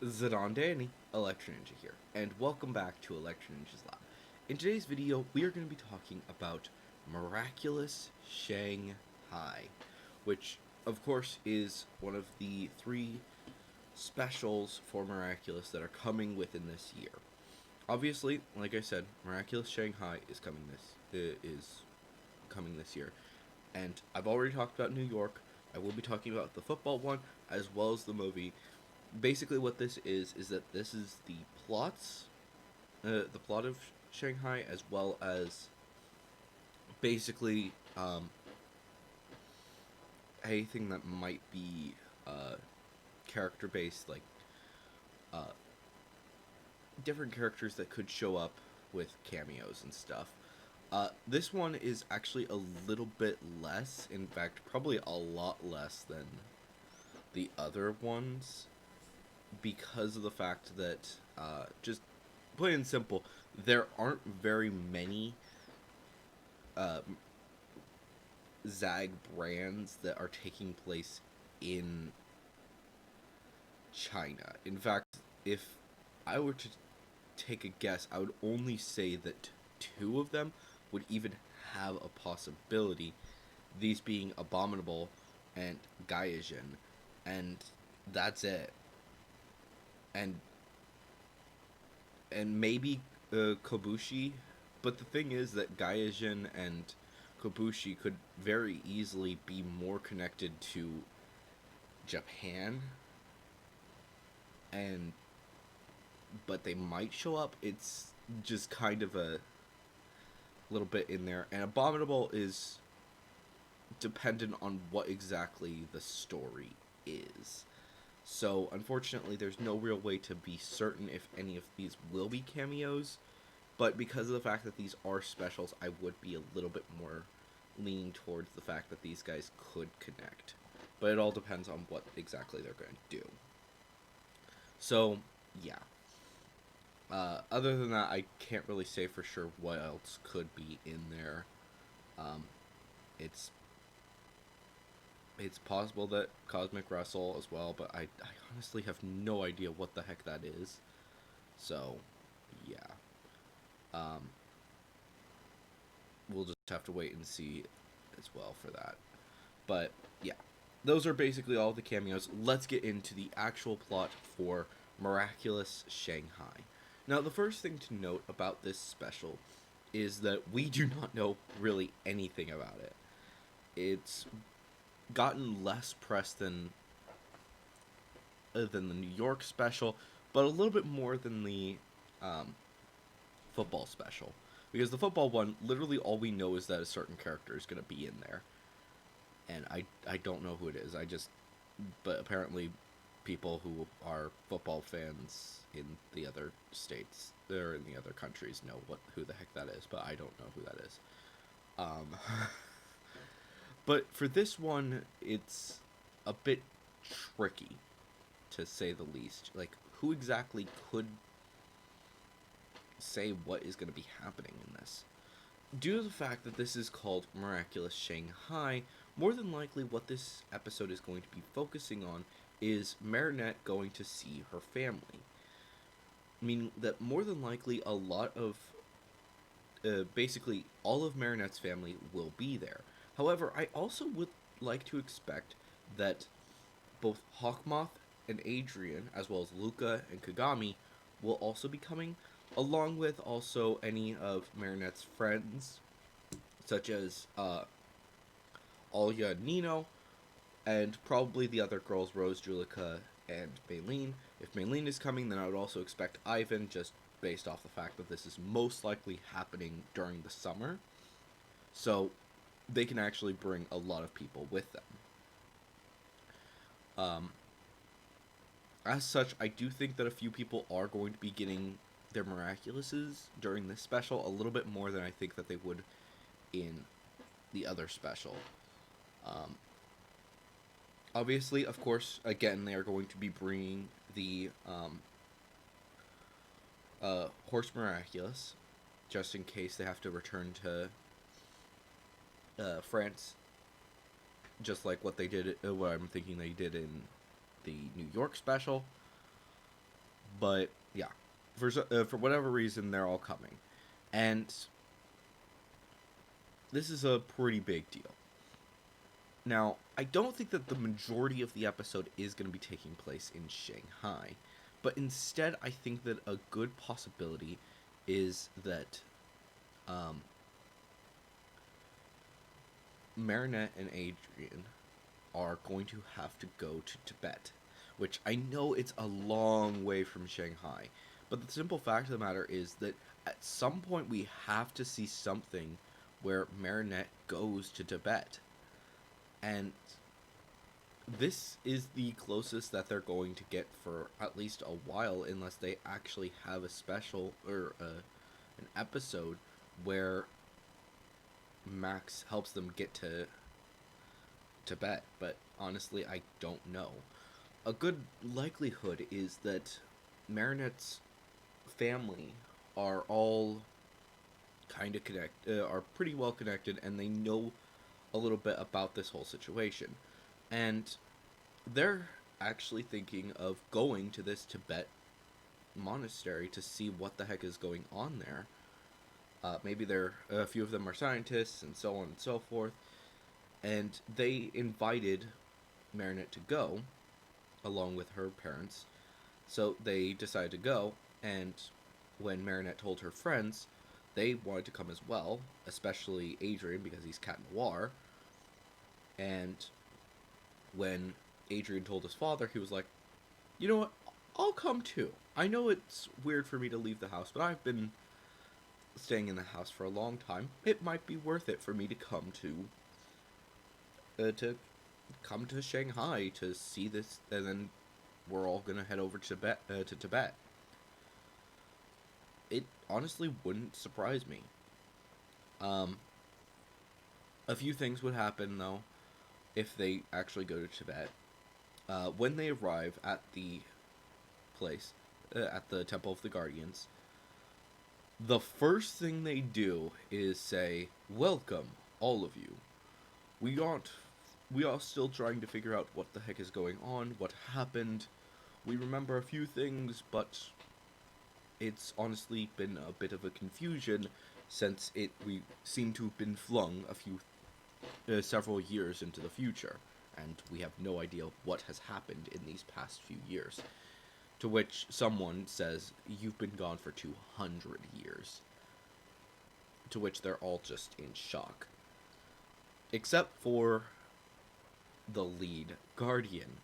Zadandani, Electro Ninja here, and welcome back to Electro Ninja's Lab. In today's video, we are going to be talking about Miraculous Shanghai, which, of course, is one of the three specials for Miraculous that are coming within this year. Obviously, like I said, Miraculous Shanghai is coming this year, and I've already talked about New York. I will be talking about the football one as well as the movie. Basically what this is that this is the plot of Shanghai, as well as basically anything that might be character based, like uh, different characters that could show up with cameos and stuff. This one is actually a little bit less, in fact probably a lot less than the other ones, because of the fact that, just plain and simple, there aren't very many uh, Zag brands that are taking place in China. In fact, if I were to take a guess, I would only say that two of them would even have a possibility, these being Abominable and Gaijin, and that's it. And maybe Kobushi, but the thing is that Gaijin and Kobushi could very easily be more connected to Japan, and but they might show up. It's just kind of a little bit in there, and Abominable is dependent on what exactly the story is. So, unfortunately, there's no real way to be certain if any of these will be cameos, but because of the fact that these are specials, I would be a little bit more leaning towards the fact that these guys could connect. But it all depends on what exactly they're going to do. So, yeah. Other than that, I can't really say for sure what else could be in there. Um, it's it's possible that Cosmic Wrestle as well, but I honestly have no idea what the heck that is. So, yeah. Um, we'll just have to wait and see as well for that. But, yeah. Those are basically all the cameos. Let's get into the actual plot for Miraculous Shanghai. Now, the first thing to note about this special is that we do not know really anything about it. It's gotten less press than the New York special, but a little bit more than the um, football special. Because the football one, literally all we know is that a certain character is going to be in there. And I don't know who it is. But apparently people who are football fans in the other states, or in the other countries, know who the heck that is, but I don't know who that is. Um, but for this one, it's a bit tricky, to say the least. Like, who exactly could say what is going to be happening in this? Due to the fact that this is called Miraculous Shanghai, more than likely what this episode is going to be focusing on is Marinette going to see her family. Meaning that more than likely a lot of, basically all of Marinette's family will be there. However, I also would like to expect that both Hawkmoth and Adrian, as well as Luca and Kagami, will also be coming, along with also any of Marinette's friends, such as Alya and Nino, and probably the other girls, Rose, Julika, and Maylene. If Maylene is coming, then I would also expect Ivan, just based off the fact that this is most likely happening during the summer. So they can actually bring a lot of people with them. As such, I do think that a few people are going to be getting their Miraculouses during this special, a little bit more than I think that they would in the other special. Obviously, of course, again, they are going to be bringing the Horse Miraculous, just in case they have to return to France, just like what they did, what I'm thinking they did in the New York special. But yeah, for whatever reason, they're all coming, and this is a pretty big deal. Now, I don't think that the majority of the episode is going to be taking place in Shanghai, but instead, I think that a good possibility is that um, Marinette and Adrian are going to have to go to Tibet, which I know it's a long way from Shanghai, but the simple fact of the matter is that at some point we have to see something where Marinette goes to Tibet. And this is the closest that they're going to get for at least a while, unless they actually have a special or an episode where Max helps them get to Tibet. But honestly, I don't know. A good likelihood is that Marinette's family are all kind of are pretty well connected, and they know a little bit about this whole situation. And they're actually thinking of going to this Tibet monastery to see what the heck is going on there. Maybe a few of them are scientists and so on and so forth. And they invited Marinette to go, along with her parents. So they decided to go, and when Marinette told her friends, they wanted to come as well, especially Adrian because he's Cat Noir. And when Adrian told his father, he was like, you know what, I'll come too. I know it's weird for me to leave the house, but I've been staying in the house for a long time. It might be worth it for me to come to Shanghai to see this, and then we're all gonna head over to Tibet. It honestly wouldn't surprise me. A few things would happen though if they actually go to Tibet. When they arrive at the place, at the Temple of the Guardians, the first thing they do is say, "Welcome, all of you. We are still trying to figure out what the heck is going on, what happened. We remember a few things, but it's honestly been a bit of a confusion since we seem to have been flung several years into the future, and we have no idea what has happened in these past few years." To which someone says, "You've been gone for 200 years." To which they're all just in shock. Except for the lead guardian,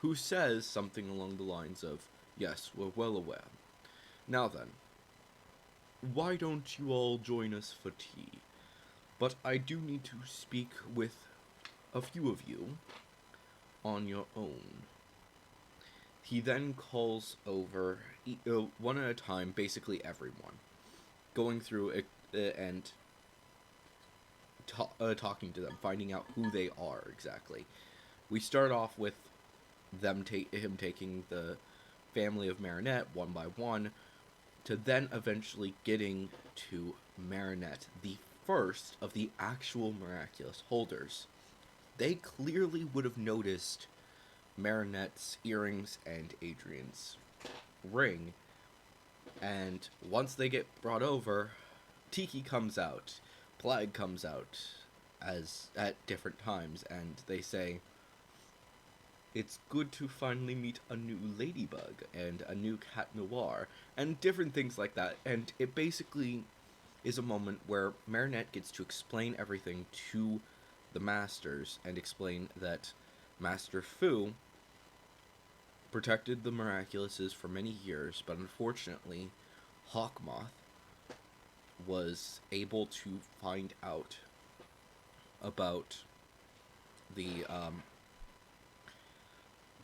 who says something along the lines of, "Yes, we're well aware. Now then, why don't you all join us for tea? But I do need to speak with a few of you on your own." He then calls over, one at a time, basically everyone, going through it, and talking to them, finding out who they are exactly. We start off with him taking the family of Marinette one by one, to then eventually getting to Marinette, the first of the actual Miraculous holders. They clearly would have noticed Marinette's earrings and Adrian's ring, and once they get brought over, Tiki comes out, Plague comes out at different times, and they say, "It's good to finally meet a new ladybug and a new Cat Noir," and different things like that. And it basically is a moment where Marinette gets to explain everything to the Masters, and explain that Master Fu protected the Miraculouses for many years, but unfortunately, Hawkmoth was able to find out about the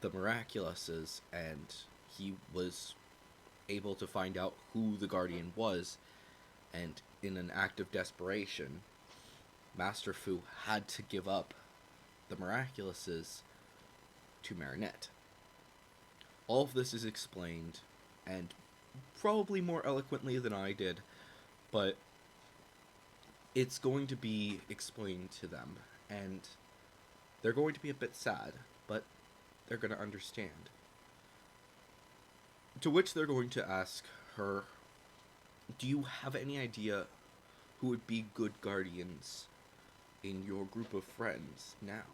Miraculouses, and he was able to find out who the Guardian was, and in an act of desperation, Master Fu had to give up the Miraculouses to Marinette. All of this is explained, and probably more eloquently than I did, but it's going to be explained to them, and they're going to be a bit sad, but they're going to understand. To which they're going to ask her, do you have any idea who would be good guardians in your group of friends now?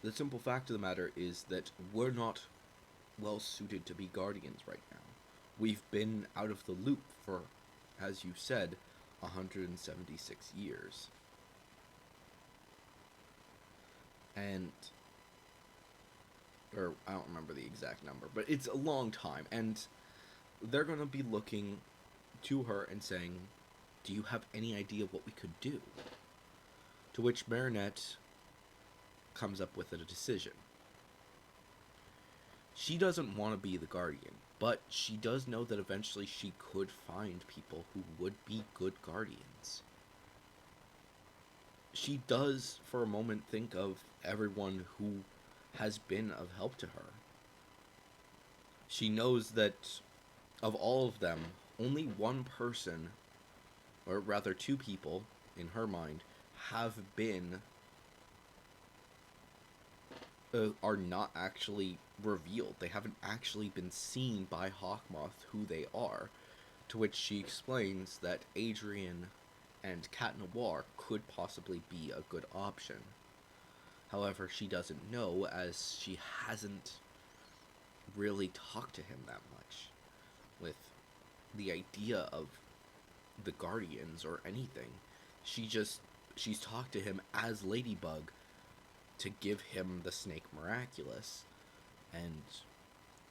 The simple fact of the matter is that we're not well suited to be guardians right now. We've been out of the loop for, as you said, 176 years. And, or I don't remember the exact number, but it's a long time. And they're going to be looking to her and saying, do you have any idea what we could do? To which Marinette comes up with a decision. She doesn't want to be the guardian, but she does know that eventually she could find people who would be good guardians. She does, for a moment, think of everyone who has been of help to her. She knows that of all of them, only one person, or rather two people, in her mind, have been are not actually revealed. They haven't actually been seen by Hawkmoth who they are. To which she explains that Adrian and Cat Noir could possibly be a good option. However, she doesn't know, as she hasn't really talked to him that much with the idea of the Guardians or anything. She's talked to him as Ladybug to give him the snake Miraculous, and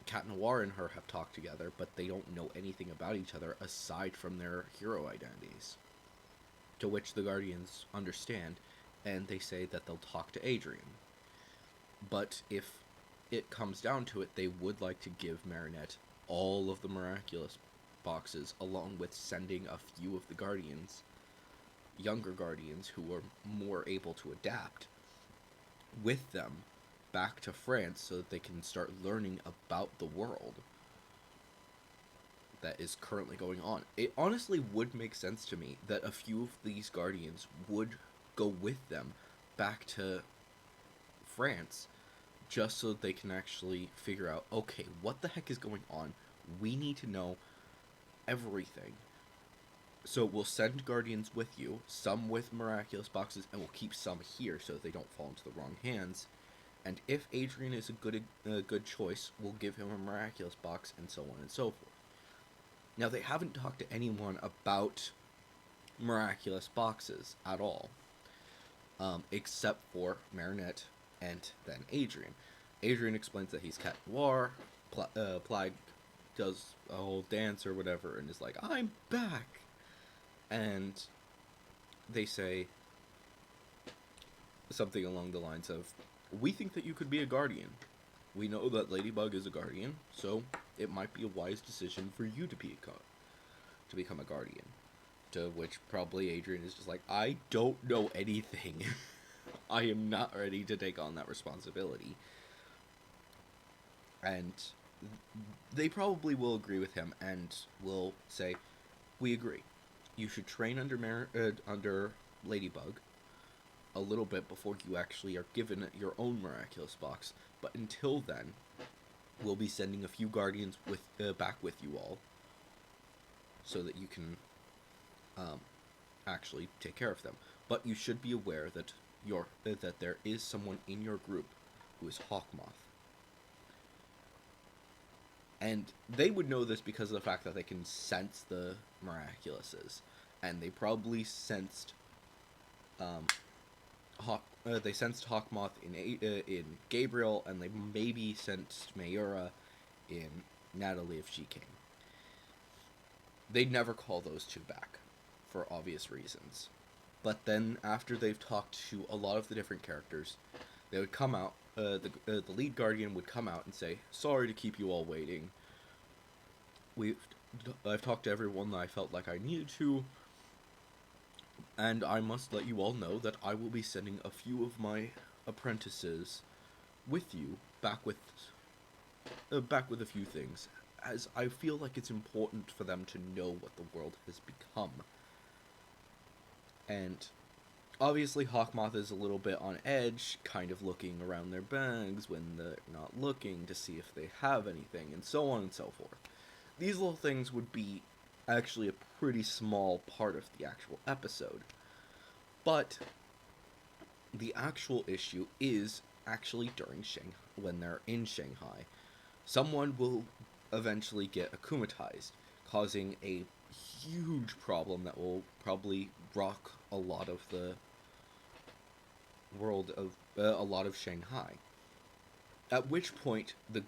Cat Noir and her have talked together, but they don't know anything about each other aside from their hero identities. To which the Guardians understand, and they say that they'll talk to Adrian. But if it comes down to it, they would like to give Marinette all of the Miraculous boxes, along with sending a few of the Guardians, younger Guardians who are more able to adapt, with them back to France so that they can start learning about the world that is currently going on. It honestly would make sense to me that a few of these Guardians would go with them back to France just so that they can actually figure out, okay, what the heck is going on? We need to know everything. So we'll send Guardians with you, some with Miraculous boxes, and we'll keep some here so that they don't fall into the wrong hands. And if Adrian is a good choice, we'll give him a Miraculous box, and so on and so forth. Now, they haven't talked to anyone about Miraculous boxes at all, except for Marinette and then Adrian. Adrian explains that he's Cat Noir. Plague does a whole dance or whatever and is like, I'm back! And they say something along the lines of, we think that you could be a guardian. We know that Ladybug is a guardian, so it might be a wise decision for you to become a guardian. To which probably Adrian is just like, I don't know anything. I am not ready to take on that responsibility. And they probably will agree with him and will say, we agree. You should train under Ladybug a little bit before you actually are given your own Miraculous box. But until then, we'll be sending a few Guardians back with you all, so that you can actually take care of them. But you should be aware that that there is someone in your group who is Hawkmoth. And they would know this because of the fact that they can sense the Miraculouses. And they probably sensed they sensed Hawkmoth in Gabriel, and they maybe sensed Mayura in Natalie if she came. They'd never call those two back, for obvious reasons. But then, after they've talked to a lot of the different characters, they would come out, the lead Guardian would come out and say, sorry to keep you all waiting. I've talked to everyone that I felt like I needed to, and I must let you all know that I will be sending a few of my apprentices with you, back with a few things, as I feel like it's important for them to know what the world has become. And obviously Hawkmoth is a little bit on edge, kind of looking around their bags when they're not looking to see if they have anything, and so on and so forth. these little things would be actually a pretty small part of the actual episode. But the actual issue is actually during Shanghai, when they're in Shanghai. Someone will eventually get akumatized, causing a huge problem that will probably rock a lot of the world of a lot of Shanghai. At which point, the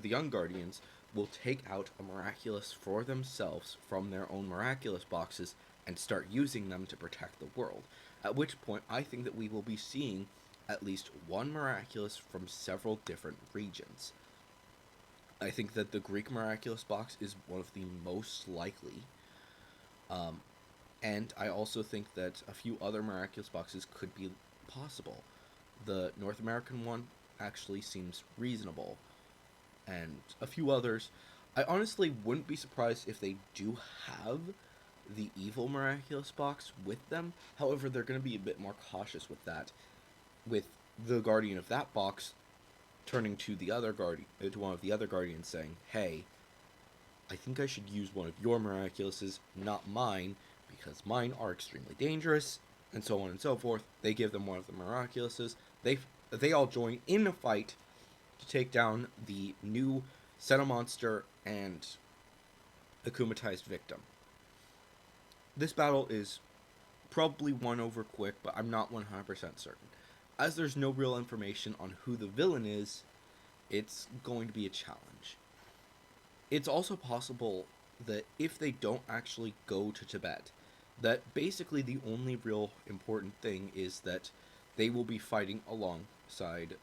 young guardians will take out a miraculous for themselves from their own miraculous boxes and start using them to protect the world. At which point, I think that we will be seeing at least one miraculous from several different regions. I think that the Greek miraculous box is one of the most likely. And I also think that a few other miraculous boxes could be possible. The North American one actually seems reasonable, and a few others. I honestly wouldn't be surprised if they do have the evil miraculous box with them. However, they're going to be a bit more cautious with that, with the guardian of that box turning to the other guardian, to one of the other guardians, saying, "Hey, I think I should use one of your miraculouses, not mine, because mine are extremely dangerous," and so on and so forth. They give them one of the miraculouses. They all join in a fight to take down the new Senna monster and akumatized victim. This battle is probably won over quick, but I'm not 100% certain. As there's no real information on who the villain is, it's going to be a challenge. It's also possible that if they don't actually go to Tibet, that basically the only real important thing is that they will be fighting alongside,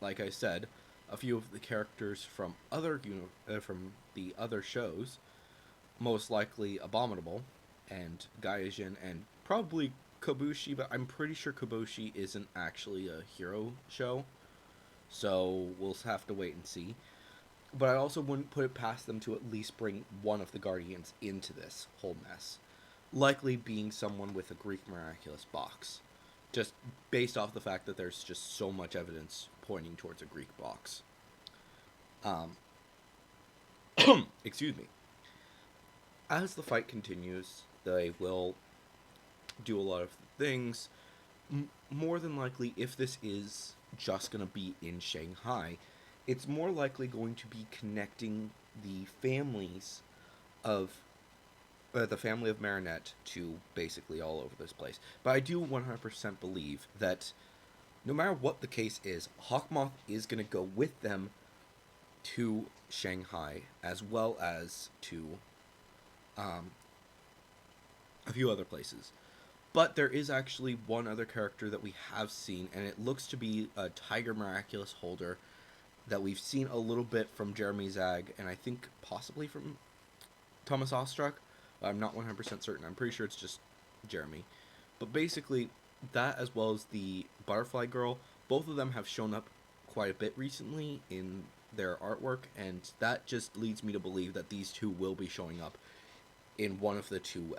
like I said, a few of the characters from from the other shows, most likely Abominable and Gaijin and probably Kobushi, but I'm pretty sure Kobushi isn't actually a hero show, so we'll have to wait and see. But I also wouldn't put it past them to at least bring one of the Guardians into this whole mess. Likely being someone with a Greek miraculous box. Just based off the fact that there's just so much evidence pointing towards a Greek box. Excuse me. As the fight continues, they will do a lot of things. More than likely, if this is just going to be in Shanghai, it's more likely going to be connecting the families of the family of Marinette to basically all over this place. But I do 100% believe that no matter what the case is, Hawkmoth is going to go with them to Shanghai, as well as to a few other places. But there is actually one other character that we have seen, and it looks to be a Tiger Miraculous holder that we've seen a little bit from Jeremy Zag, and I think possibly from Thomas Ostruck. I'm not 100% certain. I'm pretty sure it's just Jeremy. But basically, that as well as the Butterfly Girl, both of them have shown up quite a bit recently in their artwork, and that just leads me to believe that these two will be showing up in one of the two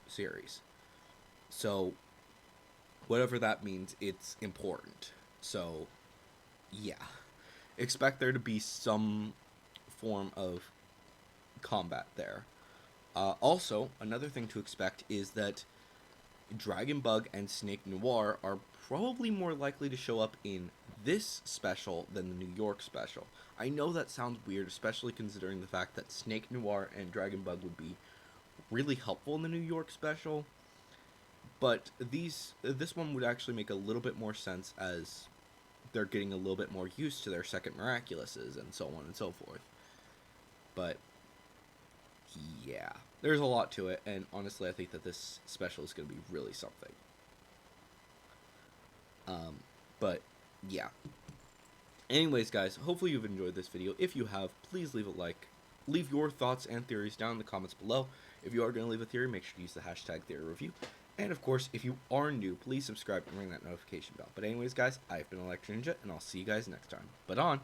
series. So, whatever that means, it's important. So, yeah. Expect there to be some form of combat there. Also, another thing to expect is that Dragon Bug and Snake Noir are probably more likely to show up in this special than the New York special. I know that sounds weird, especially considering the fact that Snake Noir and Dragon Bug would be really helpful in the New York special, but this one would actually make a little bit more sense as they're getting a little bit more used to their second Miraculouses and so on and so forth. But yeah, there's a lot to it, and honestly I think that this special is going to be really something. But yeah. Anyways, guys, hopefully you've enjoyed this video. If you have, please leave a like. Leave your thoughts and theories down in the comments below. If you are going to leave a theory, make sure to use the hashtag #TheoryReview. And of course, if you are new, please subscribe and ring that notification bell. But anyways, guys, I've been Electro Ninja, and I'll see you guys next time. But on!